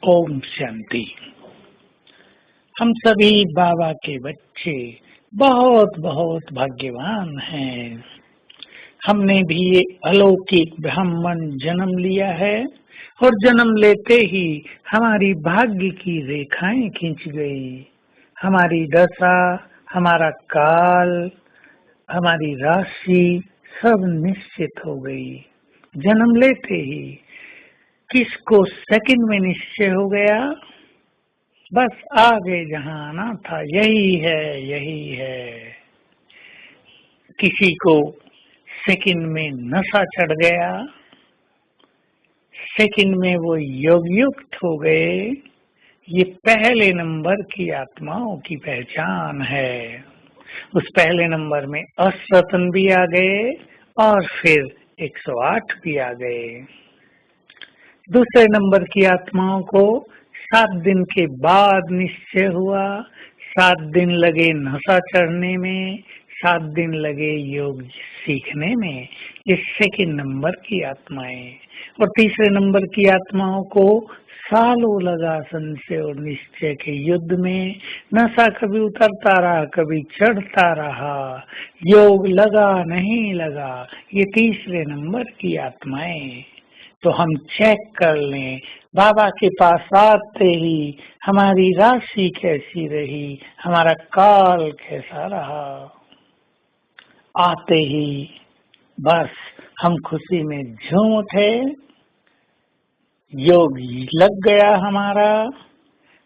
ओम शांति। हम सभी बाबा के बच्चे बहुत बहुत भाग्यवान हैं। हमने भी ये अलौकिक ब्राह्मण जन्म लिया है और जन्म लेते ही हमारी भाग्य की रेखाएं खींच गई। हमारी दशा, हमारा काल, हमारी राशि सब निश्चित हो गई। जन्म लेते ही किसको सेकंड में निश्चय हो गया, बस आगे जहाँ आना था यही है, यही है। किसी को सेकंड में नशा चढ़ गया, सेकंड में वो योग युक्त हो गए। ये पहले नंबर की आत्माओं की पहचान है। उस पहले नंबर में असरतन भी आ गए और फिर 108 भी आ गए। दूसरे नंबर की आत्माओं को 7 दिन के बाद निश्चय हुआ। 7 दिन लगे नशा चढ़ने में, 7 दिन लगे योग सीखने में। ये सेकंड नंबर की आत्माएं। और तीसरे नंबर की आत्माओं को सालों लगा संशय और निश्चय के युद्ध में। नशा कभी उतरता रहा, कभी चढ़ता रहा, योग लगा नहीं लगा। ये तीसरे नंबर की आत्माएं। तो हम चेक कर लें, बाबा के पास आते ही हमारी राशि कैसी रही, हमारा काल कैसा रहा। आते ही बस हम खुशी में झूम उठे, योग लग गया हमारा,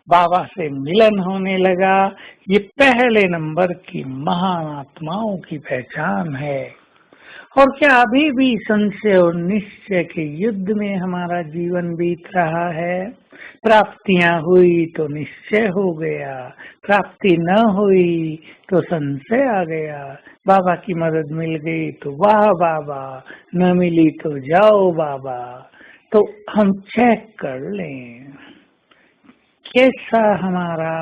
बाबा से मिलन होने लगा। ये पहले नंबर की महान आत्माओं की पहचान है। और क्या अभी भी संशय और निश्चय के युद्ध में हमारा जीवन बीत रहा है? प्राप्तियां हुई तो निश्चय हो गया, प्राप्ति न हुई तो संशय आ गया। बाबा की मदद मिल गई तो वाह बाबा, न मिली तो जाओ बाबा। तो हम चेक कर लें कैसा हमारा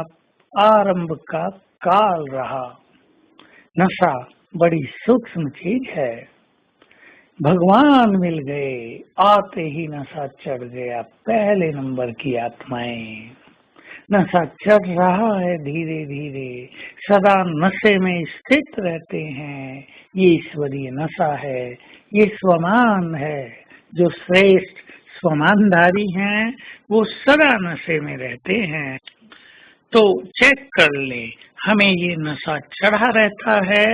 आरंभ का काल रहा। नशा बड़ी सूक्ष्म चीज है। भगवान मिल गए, आते ही नशा चढ़ गया। पहले नंबर की आत्माएं, नशा चढ़ रहा है धीरे धीरे, सदा नशे में स्थित रहते हैं। ये ईश्वरीय नशा है, ये स्वमान है। जो श्रेष्ठ स्वमानधारी हैं वो सदा नशे में रहते हैं। तो चेक कर ले, हमें ये नशा चढ़ा रहता है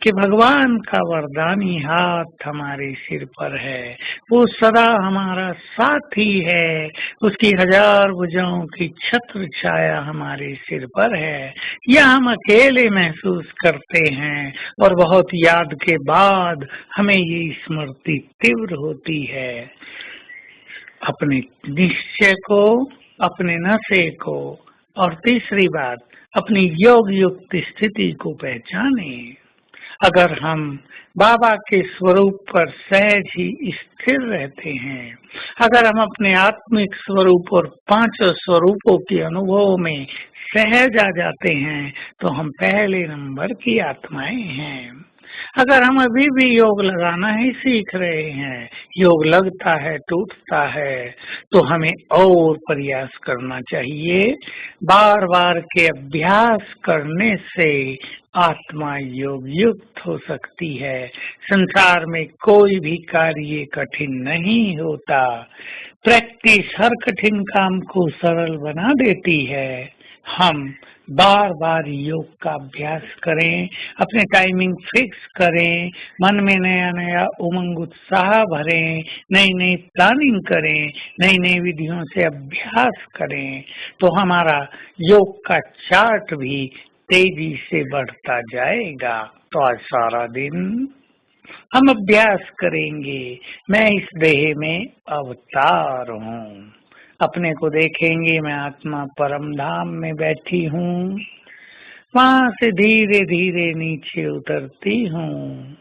कि भगवान का वरदानी हाथ हमारे सिर पर है। वो सदा हमारा साथी है, उसकी 1000 भुजाओं की छत्र छाया हमारे सिर पर है। या हम अकेले महसूस करते हैं और बहुत याद के बाद हमें ये स्मृति तीव्र होती है। अपने निश्चय को, अपने नशे को, और तीसरी बात अपनी योग युक्त स्थिति को पहचाने। अगर हम बाबा के स्वरूप पर सहज ही स्थिर रहते हैं, अगर हम अपने आत्मिक स्वरूप और 5 स्वरूपों के अनुभव में सहज आ जाते हैं तो हम पहले नंबर की आत्माएं हैं। अगर हम अभी भी योग लगाना ही सीख रहे हैं, योग लगता है टूटता है, तो हमें और प्रयास करना चाहिए। बार बार के अभ्यास करने से आत्मा योग युक्त हो सकती है। संसार में कोई भी कार्य कठिन नहीं होता। प्रैक्टिस हर कठिन काम को सरल बना देती है। हम बार बार योग का अभ्यास करें, अपने टाइमिंग फिक्स करें, मन में नया नया उमंग उत्साह भरें, नई नई प्लानिंग करें, नई नई विधियों से अभ्यास करें, तो हमारा योग का चार्ट भी तेजी से बढ़ता जाएगा। तो आज सारा दिन हम अभ्यास करेंगे। मैं इस देह में अवतार हूँ। अपने को देखेंगे, मैं आत्मा परम धाम में बैठी हूँ। वहां से धीरे धीरे नीचे उतरती हूँ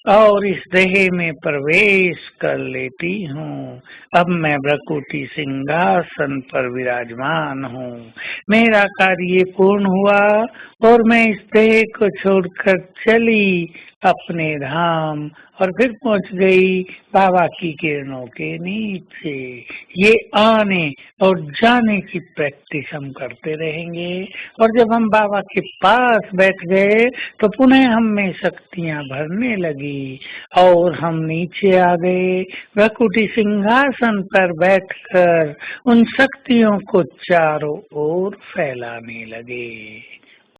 और इस देह में प्रवेश कर लेती हूँ। अब मैं भ्रकुटी सिंहासन पर विराजमान हूँ। मेरा कार्य पूर्ण हुआ और मैं इस देह को छोड़कर चली अपने धाम और फिर पहुंच गई बाबा की किरणों के नीचे। ये आने और जाने की प्रैक्टिस हम करते रहेंगे और जब हम बाबा के पास बैठ गए तो पुनः हम में शक्तियां भरने लगी और हम नीचे आ गए। भ्रकुटी सिंहासन पर बैठकर उन शक्तियों को चारों ओर फैलाने लगे।